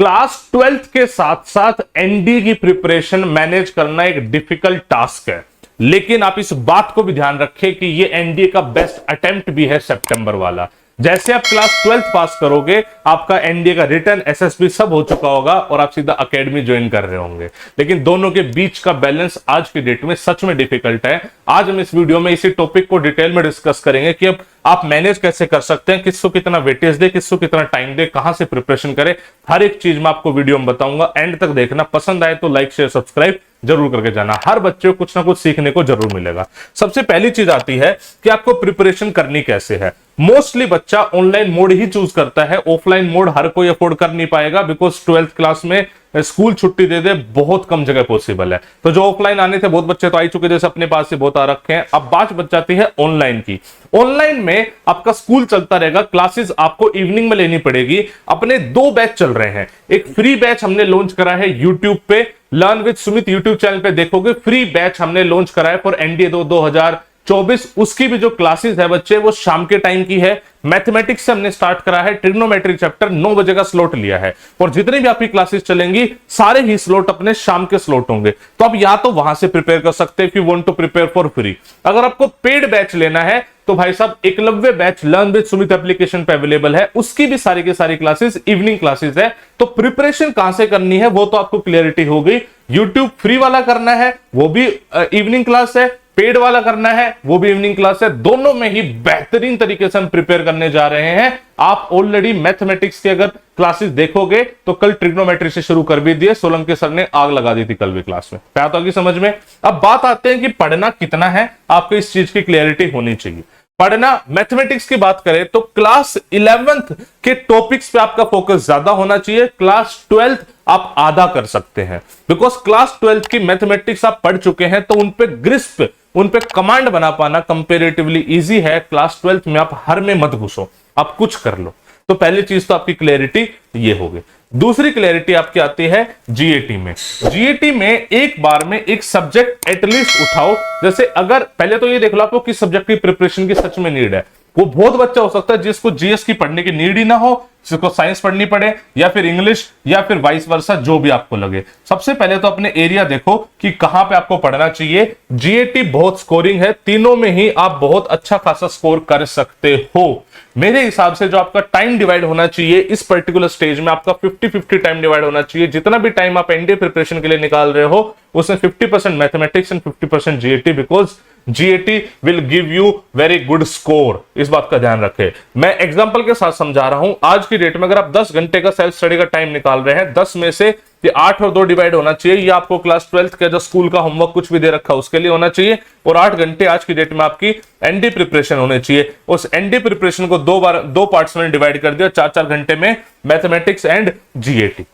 Class 12th के साथ साथ एनडीए की प्रिपरेशन मैनेज करना एक डिफिकल्ट टास्क है, लेकिन आप इस बात को भी ध्यान रखें कि ये एनडीए का बेस्ट अटेम्प्ट भी है सितंबर वाला। जैसे आप क्लास 12th पास करोगे, आपका एनडीए का रिटर्न एसएसबी सब हो चुका होगा और आप सीधा एकेडमी ज्वाइन कर रहे होंगे। लेकिन दोनों के बीच का बैलेंस आज की डेट में सच में डिफिकल्ट है। आज हम इस वीडियो में इसी टॉपिक को डिटेल में डिस्कस करेंगे कि अब आप मैनेज कैसे कर सकते हैं, किसको कितना वेटेज दे, किसको कितना टाइम दे, कहां से प्रिपरेशन करें। हर एक चीज मैं आपको वीडियो में बताऊंगा। एंड तक देखना। पसंद आए तो लाइक शेयर सब्सक्राइब जरूर करके जाना। हर बच्चे को कुछ ना कुछ सीखने को जरूर मिलेगा। सबसे पहली चीज आती है कि आपको प्रिपरेशन करनी कैसे है। मोस्टली बच्चा ऑनलाइन मोड ही चूज करता है। ऑफलाइन मोड हर कोई अफोर्ड कर नहीं पाएगा, बिकॉज 12th क्लास में स्कूल छुट्टी दे दे बहुत कम जगह पॉसिबल है। तो जो ऑफलाइन आने थे बहुत बच्चे तो आ ही चुके, जैसे अपने पास से बहुत आ रखे हैं। अब बात बच जाती है ऑनलाइन की। ऑनलाइन में आपका स्कूल चलता रहेगा, क्लासेस आपको इवनिंग में लेनी पड़ेगी। अपने 2 बैच चल रहे हैं। एक फ्री बैच हमने लॉन्च करा है यूट्यूब पे, learn with Sumit YouTube channel पे देखोगे। फ्री बैच हमने लॉन्च करा है फॉर एनडीए 2024। उसकी भी जो क्लासेस है बच्चे वो शाम के टाइम की है। मैथमेटिक्स से हमने स्टार्ट करा है, ट्रिग्नोमेट्री चैप्टर 9 बजे का स्लॉट लिया है। और जितनी भी आपकी क्लासेस चलेंगी सारे ही स्लॉट अपने शाम के स्लॉट होंगे। तो आप या तो वहां से प्रिपेयर कर सकते हैं if you want to prepare for free. अगर आपको पेड बैच लेना है तो भाई साहब Eklavya batch learn with Sumit application पे अवेलेबल है। उसकी भी सारी की सारी क्लासेस इवनिंग क्लासेस है। तो प्रिपरेशन कहां से करनी है वो तो आपको क्लियरिटी हो गई। यूट्यूब फ्री वाला करना है वो भी इवनिंग क्लास है, पेड वाला करना है वो भी इवनिंग क्लास है। दोनों में ही बेहतरीन तरीके से हम प्रिपेयर करने जा रहे हैं। आप ऑलरेडी मैथमेटिक्स की अगर क्लासेस देखोगे तो कल ट्रिग्नोमेट्री से शुरू कर भी दिए। सोलंकी सर ने आग लगा दी थी कल भी क्लास में। क्या तो समझ में। अब बात आते हैं कि पढ़ना कितना है, आपको इस चीज की क्लियरिटी होनी चाहिए। पढ़ना मैथमेटिक्स की बात करें तो क्लास 11th के टॉपिक्स पे आपका फोकस ज्यादा होना चाहिए। क्लास 12th आप आधा कर सकते हैं, बिकॉज क्लास 12th की मैथमेटिक्स आप पढ़ चुके हैं तो उन पे ग्रिस्प, उन पे कमांड बना पाना कंपैरेटिवली इजी है। क्लास 12th में आप हर में मत घुसो, आप कुछ कर लो। तो पहली चीज तो आपकी क्लैरिटी ये होगी। दूसरी क्लैरिटी आपकी आती है जीएटी में। जीएटी में एक बार में एक सब्जेक्ट एटलीस्ट उठाओ। जैसे अगर पहले तो ये देख लो आपको किस सब्जेक्ट की प्रिपरेशन की सच में नीड है। वो बहुत बच्चा हो सकता है जिसको जीएस की पढ़ने की नीड ही ना हो, जिसको साइंस पढ़नी पड़े या फिर इंग्लिश या फिर वाइस वर्सा, जो भी आपको लगे। सबसे पहले तो अपने एरिया देखो कि कहां पे आपको पढ़ना चाहिए। जीएटी बहुत स्कोरिंग है, तीनों में ही आप बहुत अच्छा खासा स्कोर कर सकते हो। मेरे हिसाब से जो आपका टाइम डिवाइड होना चाहिए इस पर्टिकुलर स्टेज में, आपका 50-50 टाइम डिवाइड होना चाहिए। जितना भी टाइम आप एनडीए प्रिपरेशन के लिए निकाल रहे हो उसमें 50% mathematics and 50% GAT, because GAT will give you very good score. इस बात का ध्यान रखें। मैं एग्जांपल के साथ समझा रहा हूं। आज की डेट में अगर आप 10 घंटे का सेल्फ स्टडी का टाइम निकाल रहे हैं, 10 में से ये 8 और 2 डिवाइड होना चाहिए। ये आपको क्लास 12th का जो स्कूल का होमवर्क कुछ भी दे रखा है उसके लिए होना चाहिए। और 8 घंटे आज की डेट में आपकी एनडी प्रिपरेशन होने चाहिए। उस एनडी प्रिपरेशन को 2 पार्ट्स में डिवाइड कर दिया, 4-4 घंटे में मैथमेटिक्स एंड जीएटी।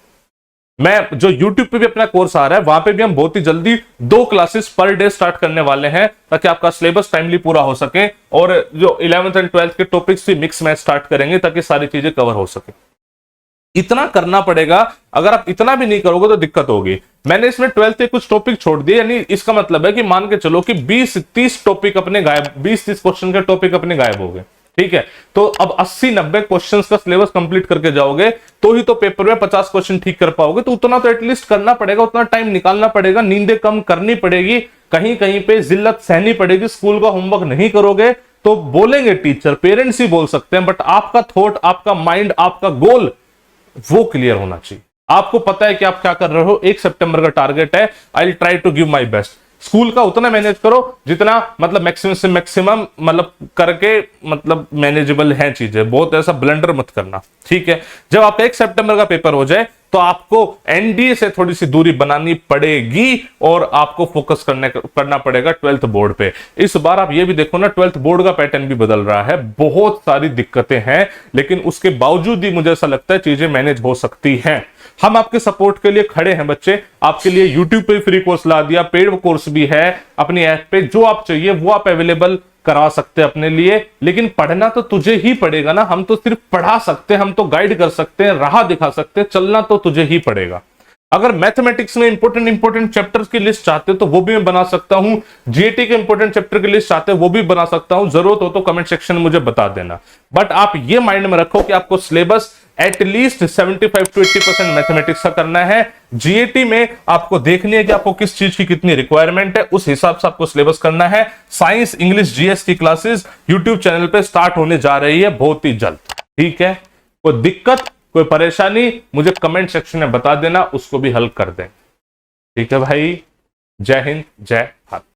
मैं जो YouTube पे भी अपना कोर्स आ रहा है वहां पे भी हम बहुत ही जल्दी 2 क्लासेस पर डे स्टार्ट करने वाले हैं, ताकि आपका सिलेबस टाइमली पूरा हो सके। और जो 11th एंड 12th के टॉपिक्स भी मिक्स मैच स्टार्ट करेंगे ताकि सारी चीजें कवर हो सके। इतना करना पड़ेगा। अगर आप इतना भी नहीं करोगे तो दिक्कत होगी। मैंने इसमें 12th के कुछ टॉपिक छोड़ दिए, यानी इसका मतलब है कि मान के चलो कि 20-30 टॉपिक अपने गायब, 20-30 क्वेश्चन के टॉपिक अपने गायब हो गए। ठीक है, तो अब 80-90 क्वेश्चंस का सिलेबस कंप्लीट करके जाओगे तो ही तो पेपर में 50 क्वेश्चन ठीक कर पाओगे। तो उतना तो एटलीस्ट करना पड़ेगा, उतना टाइम निकालना पड़ेगा, नींदें कम करनी पड़ेगी, कहीं कहीं पे जिल्लत सहनी पड़ेगी। स्कूल का होमवर्क नहीं करोगे तो बोलेंगे टीचर, पेरेंट्स ही बोल सकते हैं, बट आपका थॉट, आपका माइंड, आपका गोल वो क्लियर होना चाहिए। आपको पता है कि आप क्या कर रहे हो। 1 सितंबर का टारगेट है, I will try to give my best. School का उतना मैनेज करो जितना मतलब मैक्सिमम से मैक्सिमम मतलब करके मतलब मैनेजेबल है चीजें। बहुत ऐसा ब्लंडर मत करना। ठीक है, जब आपका 1 सितंबर का पेपर हो जाए तो आपको एनडीए से थोड़ी सी दूरी बनानी पड़ेगी और आपको फोकस करना पड़ेगा 12th बोर्ड पे। इस बार आप ये भी देखो ना, 12th बोर्ड का पैटर्न भी बदल रहा है। बहुत सारी दिक्कतें हैं, लेकिन उसके बावजूद भी मुझे ऐसा लगता है चीजें मैनेज हो सकती हैं। हम आपके सपोर्ट के लिए खड़े हैं बच्चे। आपके लिए यूट्यूब पे फ्री कोर्स ला दिया, पेड कोर्स भी है अपनी ऐप पे। जो आप चाहिए वो आप अवेलेबल करा सकते हैं अपने लिए, लेकिन पढ़ना तो तुझे ही पड़ेगा ना। हम तो सिर्फ पढ़ा सकते हैं, हम तो गाइड कर सकते हैं, राह दिखा सकते हैं, चलना तो तुझे ही पड़ेगा। अगर मैथमेटिक्स में इंपोर्टेंट चैप्टर्स की लिस्ट चाहते हो तो वो भी मैं बना सकता हूं। जीएटी के इंपोर्टेंट चैप्टर की लिस्ट चाहते हो वो भी बना सकता हूं। जरूरत हो तो कमेंट सेक्शन में मुझे बता देना। बट आप ये माइंड में रखो कि आपको सिलेबस एटलीस्ट 75 to 80% मैथमेटिक्स का करना है। जीएटी में आपको देखनी है कि आपको किस चीज की कितनी रिक्वायरमेंट है, उस हिसाब से आपको सिलेबस करना है। साइंस, इंग्लिश, जीएस की क्लासेस यूट्यूब चैनल पे स्टार्ट होने जा रही है बहुत ही जल्द। ठीक है, कोई दिक्कत, कोई परेशानी मुझे कमेंट सेक्शन में बता देना, उसको भी हल कर दें। ठीक है भाई, जय हिंद, जय भारत।